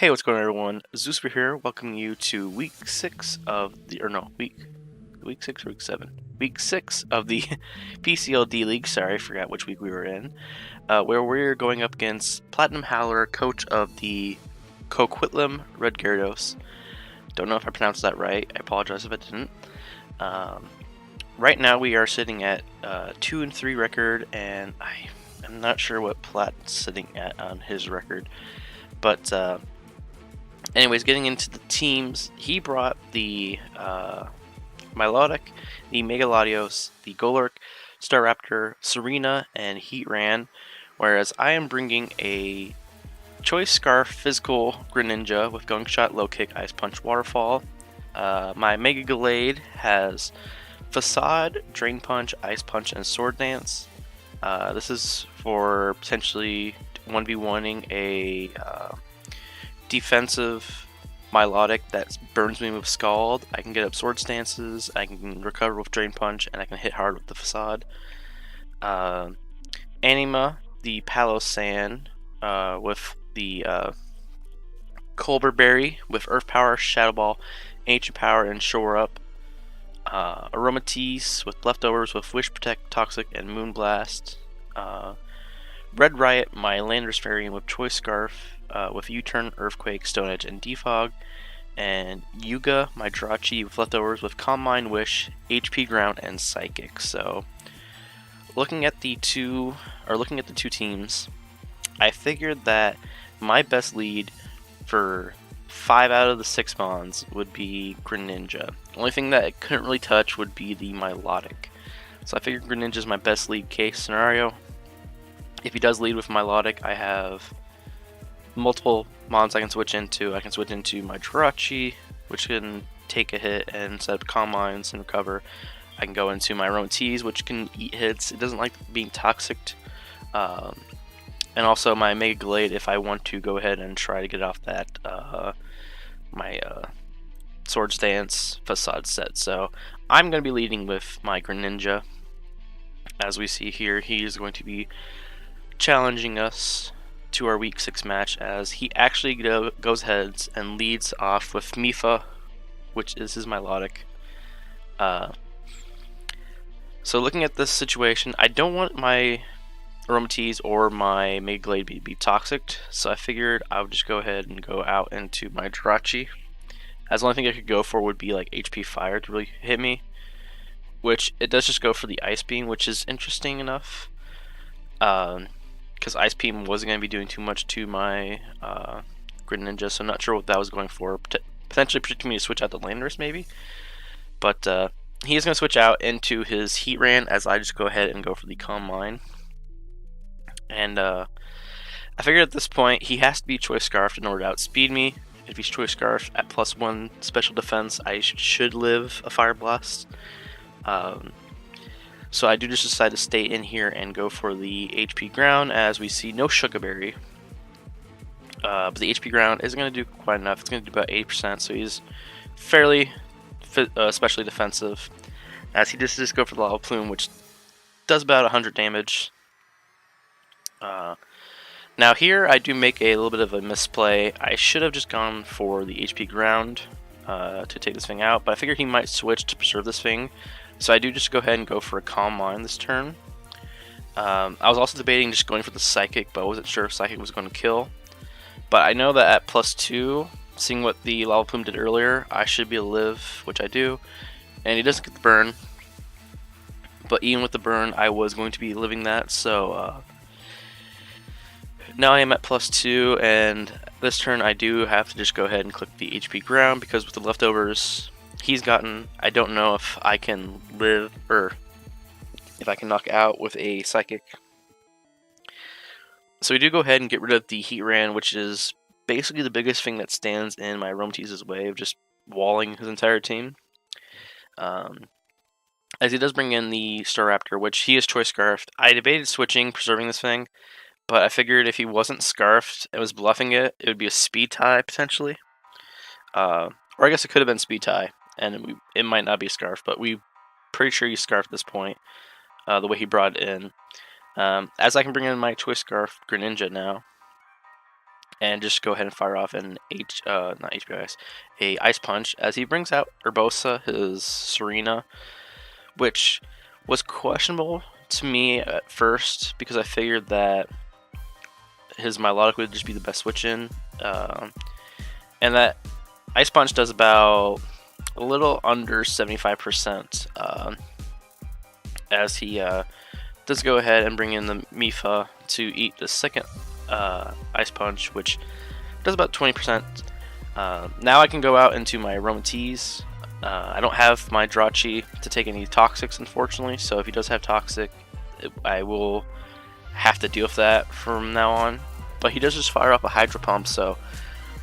Hey, what's going on, everyone? Zeusifur here, welcoming you to week 6 of the, week 6 or week 7? Week 6 of the PCL D-League, sorry, I forgot which week we were in, where we're going up against PlatinumHowler, coach of the Coquitlam Red Gyarados. Don't know if I pronounced that right, I apologize if I didn't. Right now we are sitting at 2-3 record, and I'm not sure what Plat's sitting at on his record, but anyways, getting into the teams, he brought the Milotic, the Megalodios, the Golurk, Staraptor, Serena, and Heatran, whereas I am bringing a Choice Scarf Physical Greninja with Gunk Shot, Low Kick, Ice Punch, Waterfall. My Mega Gallade has Facade, Drain Punch, Ice Punch, and Sword Dance. This is for potentially 1v1ing a defensive Milotic that burns me with Scald. I can get up Sword Stances, I can recover with Drain Punch, and I can hit hard with the Facade. Anima, the Palossand, with the Colbur Berry with Earth Power, Shadow Ball, Ancient Power, and Shore Up. Aromatisse with Leftovers with Wish Protect, Toxic, and Moonblast. Red Riot, my Landorus variant with Choice Scarf, with U-Turn, Earthquake, Stone Edge, and Defog. And Yuga, my Drachi with Leftovers with Calm Mind, Wish, HP Ground, and Psychic. So, looking at the two teams, I figured that my best lead for 5 out of the 6 mons would be Greninja. The only thing that it couldn't really touch would be the Milotic. So I figured Greninja is my best lead case scenario. If he does lead with Milotic, I have multiple mons I can switch into. I can switch into my Jirachi, which can take a hit and set up Calm Minds and recover. I can go into my Aromatisse, which can eat hits. It doesn't like being toxic. And also my Mega Gallade if I want to go ahead and try to get off that my Sword Stance Facade set. So I'm going to be leading with my Greninja. As we see here, he is going to be challenging us to our week 6 match, as he actually goes heads and leads off with Mifa, which is his Milotic. So looking at this situation, I don't want my Aromatisse or my Mega Gallade to be toxic, so I figured I would just go ahead and go out into my Jirachi, as the only thing I could go for would be like HP Fire to really hit me, which it does just go for the Ice Beam, which is interesting enough, because Ice Beam wasn't going to be doing too much to my Greninja, so I'm not sure what that was going for. Potentially predicting me to switch out the Landorus maybe, but he is going to switch out into his Heatran as I just go ahead and go for the Calm Mind. And I figured at this point he has to be Choice Scarf in order to outspeed me. If he's Choice Scarf at +1 special defense, I should live a Fire Blast. So I do just decide to stay in here and go for the HP Ground, as we see no Sugar Berry. But the HP Ground isn't going to do quite enough. It's going to do about 80%, so he's fairly specially defensive, as he just go for the Lava Plume, which does about 100 damage. Now here I do make a little bit of a misplay. I should have just gone for the HP Ground to take this thing out, but I figured he might switch to preserve this thing, so I do just go ahead and go for a Calm Mind this turn. I was also debating just going for the Psychic, but I wasn't sure if Psychic was going to kill. But I know that at +2, seeing what the Lava Plume did earlier, I should be able to live, which I do, and he doesn't get the burn. But even with the burn, I was going to be living that, so now I am at +2, and this turn I do have to just go ahead and click the HP Ground, because with the Leftovers he's gotten, I don't know if I can live, or if I can knock out with a Psychic. So we do go ahead and get rid of the Heatran, which is basically the biggest thing that stands in my Aromatisse's way of just walling his entire team. As he does bring in the Staraptor, which he is Choice Scarfed. I debated switching, preserving this thing, but I figured if he wasn't Scarfed and was bluffing it, it would be a Speed Tie, potentially. Or I guess it could have been Speed Tie, and it might not be Scarf, but we're pretty sure he's Scarfed at this point, the way he brought it in. As I can bring in my Choice Scarf Greninja now, and just go ahead and fire off an not HPIS, a Ice Punch as he brings out Urbosa, his Serena, which was questionable to me at first because I figured that his Milotic would just be the best switch in, and that Ice Punch does about a little under 75%, as he does go ahead and bring in the Mifa to eat the second Ice Punch, which does about 20%. Now I can go out into my Aromatisse. I don't have my Drachi to take any Toxics, unfortunately, so if he does have Toxic, I will have to deal with that from now on. But he does just fire off a Hydro Pump, so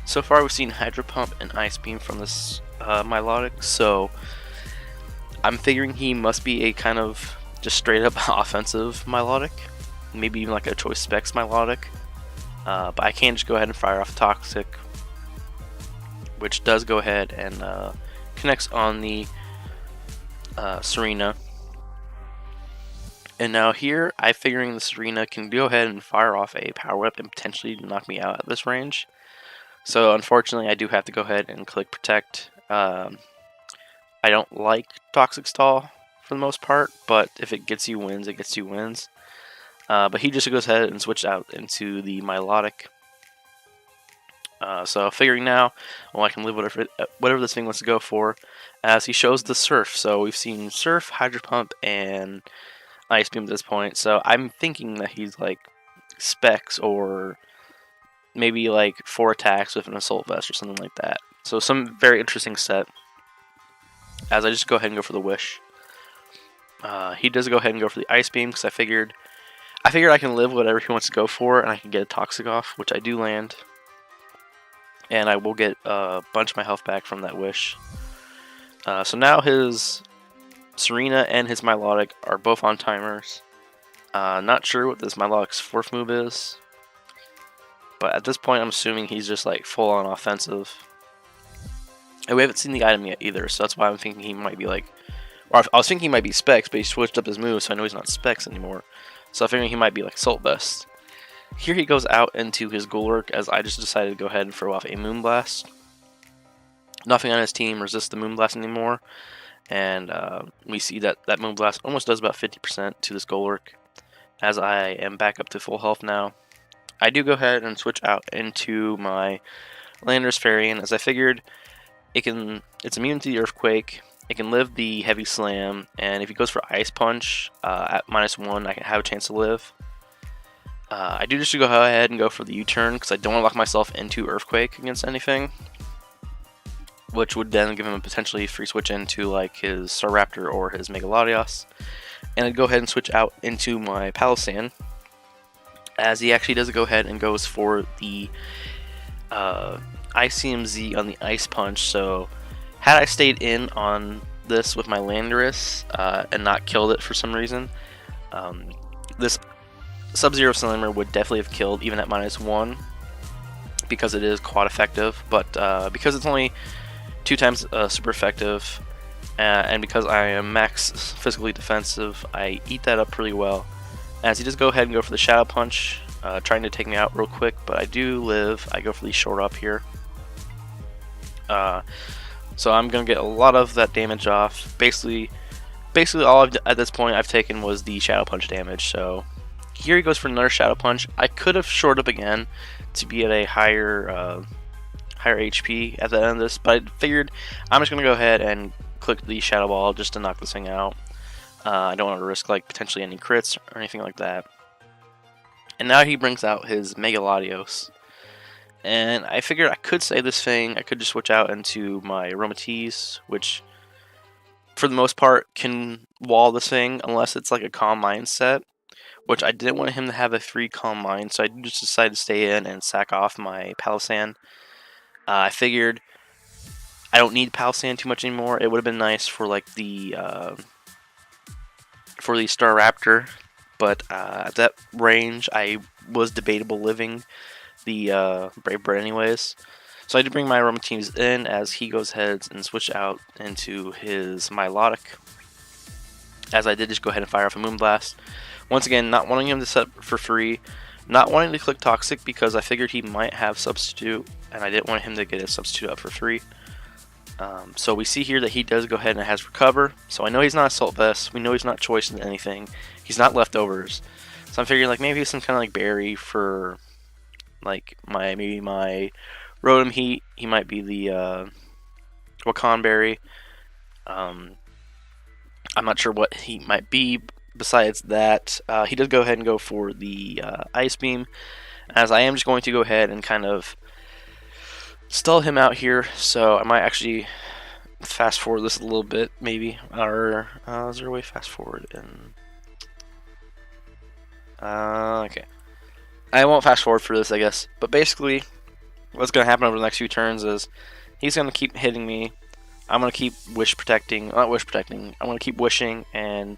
far we've seen Hydro Pump and Ice Beam from this Milotic, so I'm figuring he must be a kind of just straight up offensive Milotic, maybe even like a Choice Specs Milotic. But I can just go ahead and fire off Toxic, which does go ahead and connects on the Serena. And now here, I'm figuring the Serena can go ahead and fire off a Power Whip and potentially knock me out at this range. So unfortunately, I do have to go ahead and click Protect. I don't like Toxic Stall for the most part, but if it gets you wins, it gets you wins. But he just goes ahead and switches out into the Milotic. So figuring now, well, I can live whatever this thing wants to go for, as he shows the Surf. So we've seen Surf, Hydro Pump, and Ice Beam at this point. So I'm thinking that he's like Specs or maybe like 4 attacks with an Assault Vest or something like that. So some very interesting set. As I just go ahead and go for the Wish. He does go ahead and go for the Ice Beam because I figured I can live whatever he wants to go for, and I can get a Toxic off, which I do land. And I will get a bunch of my health back from that Wish. So now his Serena and his Milotic are both on timers. Not sure what this Milotic's 4th move is, but at this point I'm assuming he's just like full on offensive. And we haven't seen the item yet either, so that's why I'm thinking he might be like, or I was thinking he might be Specs, but he switched up his move, so I know he's not Specs anymore. So I'm figuring he might be like Assault Vest. Here he goes out into his Golurk, as I just decided to go ahead and throw off a Moonblast. Nothing on his team resists the Moonblast anymore, and we see that Moonblast almost does about 50% to this Golurk, as I am back up to full health now. I do go ahead and switch out into my Landorus Fairy, as I figured it's immune to the Earthquake, it can live the Heavy Slam, and if he goes for Ice Punch at -1, I can have a chance to live. I do just go ahead and go for the U-turn because I don't want to lock myself into Earthquake against anything, which would then give him a potentially free switch into like his Staraptor or his Mega Latios. And I'd go ahead and switch out into my Palossand, as he actually does go ahead and goes for the ICMZ on the Ice Punch. So had I stayed in on this with my Landorus and not killed it for some reason, this Sub-Zero Slammer would definitely have killed even at -1 because it is quad effective, but because it's only 2 times super effective and because I am max physically defensive, I eat that up pretty well. As he does go ahead and go for the Shadow Punch, trying to take me out real quick, but I do live. I go for the short up here. So I'm going to get a lot of that damage off. Basically all at this point I've taken was the Shadow Punch damage, so here he goes for another Shadow Punch. I could have short up again to be at a higher HP at the end of this, but I figured I'm just going to go ahead and click the Shadow Ball just to knock this thing out. I don't want to risk like potentially any crits or anything like that. And now he brings out his Mega Latios. And I figured I could save this thing. I could just switch out into my Aromatisse, which for the most part can wall this thing unless it's like a Calm Mind set, which I didn't want him to have a 3 Calm Mind, so I just decided to stay in and sack off my Palossand. I figured I don't need Palossand too much anymore. It would have been nice for like the Staraptor, but at that range I was debatable living the Brave Bird anyways. So I did bring my Aromatisse in as he goes ahead and switch out into his Milotic, as I did just go ahead and fire off a Moonblast. Once again, not wanting him to set for free, Not wanting to click Toxic because I figured he might have Substitute, and I didn't want him to get his Substitute up for free. So we see here that he does go ahead and has Recover. So I know he's not Assault Vest. We know he's not choicing anything. He's not Leftovers. So I'm figuring like maybe some kind of like berry for like maybe my Rotom Heat. He might be the Wakan Berry. I'm not sure what he might be. Besides that, he does go ahead and go for the Ice Beam, as I am just going to go ahead and kind of stall him out here. So I might actually fast forward this a little bit, maybe. Or is there a way fast forward? Okay, I won't fast forward for this, I guess. But basically, what's going to happen over the next few turns is he's going to keep hitting me. I'm going to keep I'm going to keep wishing and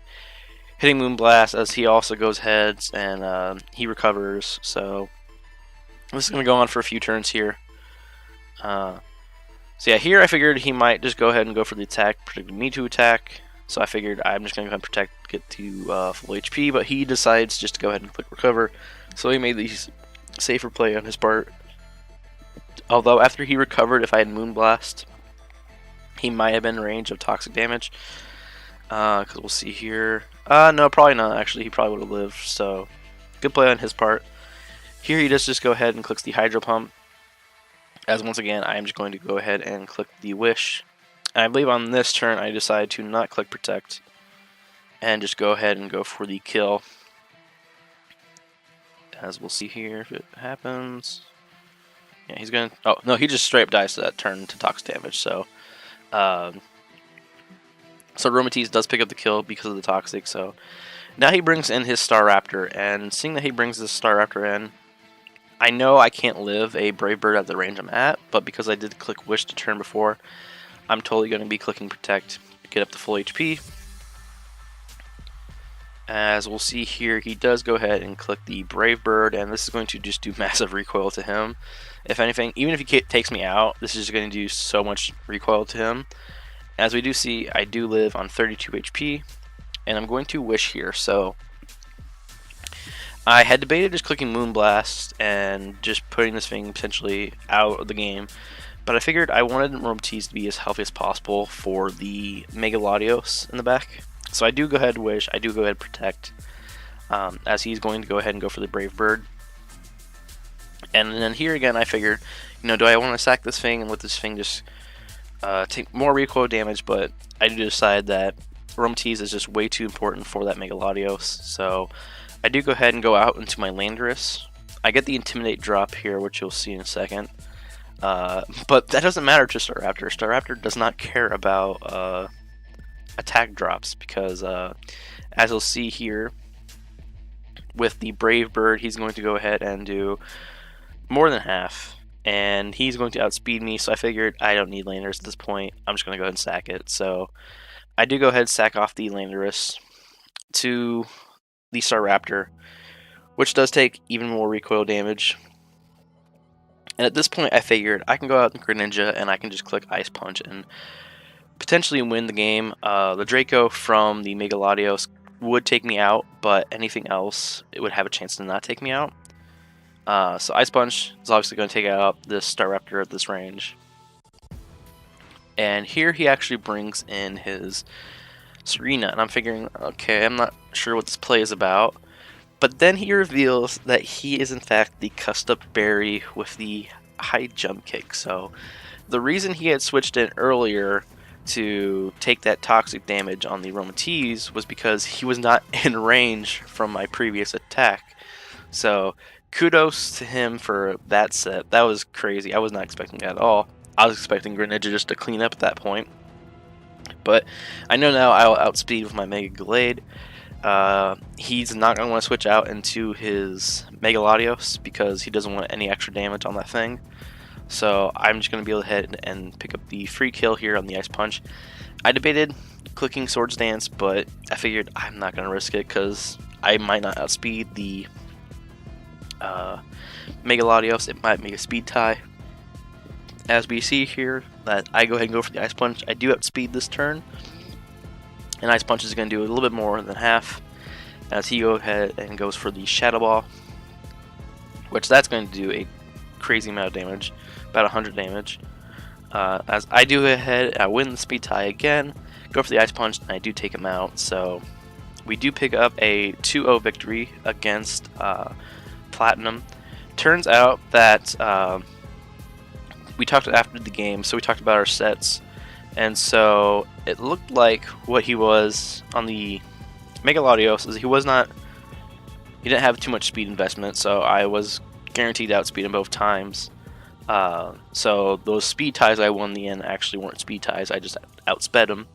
hitting Moonblast, as he also goes heads and he recovers. So this is going to go on for a few turns here. So yeah, here I figured he might just go ahead and go for the attack, predicting me to attack. So I figured I'm just going to go ahead and protect, get to full HP, but he decides just to go ahead and click Recover. So he made the safer play on his part. Although after he recovered, if I had Moonblast, he might have been in range of toxic damage. Because we'll see here. No, probably not. Actually, he probably would have lived. So, good play on his part. Here he does just go ahead and clicks the Hydro Pump. As once again, I am just going to go ahead and click the Wish. And I believe on this turn, I decide to not click Protect. And just go ahead and go for the kill. As we'll see here if it happens. Yeah, he's going to... Oh, no, he just straight up dies to that turn to toxic damage. So, Aromatisse does pick up the kill because of the Toxic, so now he brings in his Staraptor, and seeing that he brings this Staraptor in, I know I can't live a Brave Bird at the range I'm at, but because I did click Wish the turn before, I'm totally going to be clicking Protect to get up to full HP. As we'll see here, he does go ahead and click the Brave Bird, and this is going to just do massive recoil to him. If anything, even if he takes me out, this is going to do so much recoil to him. As we do see, I do live on 32 HP, and I'm going to Wish here. So I had debated just clicking Moonblast and just putting this thing potentially out of the game, but I figured I wanted Aromatisse to be as healthy as possible for the Mega Latios in the back. So I do go ahead and Wish, I do go ahead and Protect, as he's going to go ahead and go for the Brave Bird. And then here again, I figured, do I want to sack this thing and let this thing just take more recoil damage? But I do decide that Aromatisse is just way too important for that Mega Latios. So I do go ahead and go out into my Landorus. I get the Intimidate drop here, which you'll see in a second. But that doesn't matter to Staraptor. Staraptor does not care about attack drops because, as you'll see here, with the Brave Bird, he's going to go ahead and do more than half. And he's going to outspeed me, so I figured I don't need Landorus at this point. I'm just going to go ahead and sack it. So I do go ahead and sack off the Landorus to the Staraptor, which does take even more recoil damage. And at this point, I figured I can go out in Greninja and I can just click Ice Punch and potentially win the game. The Draco from the Mega Latios would take me out, but anything else, it would have a chance to not take me out. So Ice Punch is obviously going to take out this Staraptor at this range. And here he actually brings in his Serena, and I'm figuring, okay, I'm not sure what this play is about. But then he reveals that he is in fact the Cussed Up Berry with the high jump kick. So the reason he had switched in earlier to take that toxic damage on the Aromatisse was because he was not in range from my previous attack. So kudos to him for that set. That was crazy. I was not expecting that at all. I was expecting Greninja just to clean up at that point. But I know now I'll outspeed with my Mega Glade. He's not going to want to switch out into his Mega Latios because he doesn't want any extra damage on that thing. So I'm just going to be able to head and pick up the free kill here on the Ice Punch. I debated clicking Swords Dance, but I figured I'm not going to risk it because I might not outspeed the Mega Latios. It might make a speed tie. As we see here, that I go ahead and go for the Ice Punch. I do outspeed this turn, and Ice Punch is going to do a little bit more than half, as he goes ahead and goes for the Shadow Ball. which that's going to do a crazy amount of damage, about 100 damage. As I do ahead, I win the speed tie again, go for the Ice Punch, and I do take him out. So we do pick up a 2-0 victory against Platinum. Turns out that we talked after the game, so we talked about our sets, and so it looked like what he was on the Mega Latios is he didn't have too much speed investment, so I was guaranteed outspeed him both times. So those speed ties I won in the end actually weren't speed ties, I just outsped him.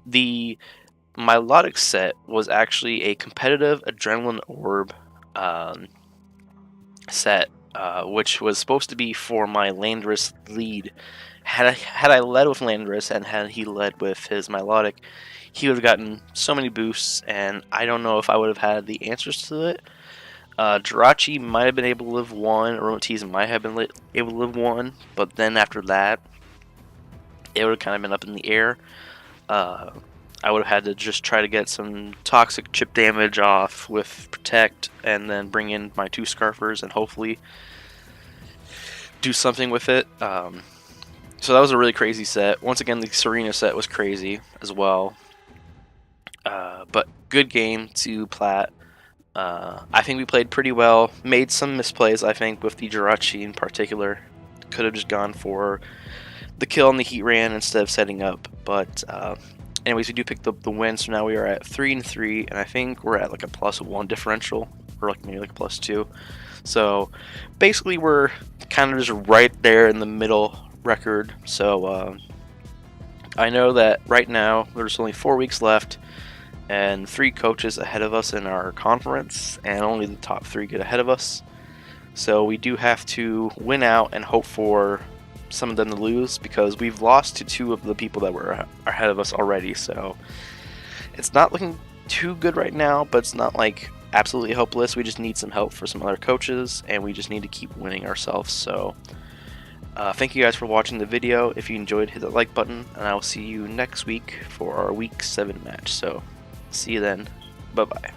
The Milotic set was actually a competitive Adrenaline Orb set, which was supposed to be for my Landorus lead. Had I led with Landorus and had he led with his Milotic, he would have gotten so many boosts, and I don't know if I would have had the answers to it. Jirachi might have been able to live one, Aromatisse might have been able to live one, but then after that, it would have kind of been up in the air. I would have had to just try to get some toxic chip damage off with Protect, and then bring in my 2 Scarfers and hopefully do something with it. So that was a really crazy set. Once again, the Serena set was crazy as well. But good game to Plat. I think we played pretty well. Made some misplays, I think, with the Jirachi in particular. Could have just gone for the kill on the Heat Ran instead of setting up. But anyways, we do pick the win. So now we are at 3-3, and I think we're at like a +1 differential, or like maybe like a +2. So basically, we're kind of just right there in the middle record. So I know that right now there's only 4 weeks left, and 3 coaches ahead of us in our conference, and only the top 3 get ahead of us. So we do have to win out and hope for some of them to lose, because we've lost to 2 of the people that were ahead of us already. So it's not looking too good right now, but it's not like absolutely hopeless. We just need some help for some other coaches, and we just need to keep winning ourselves. So thank you guys for watching the video. If you enjoyed, hit the like button, and I will see you next week for our week 7 match. So see you then. Bye bye.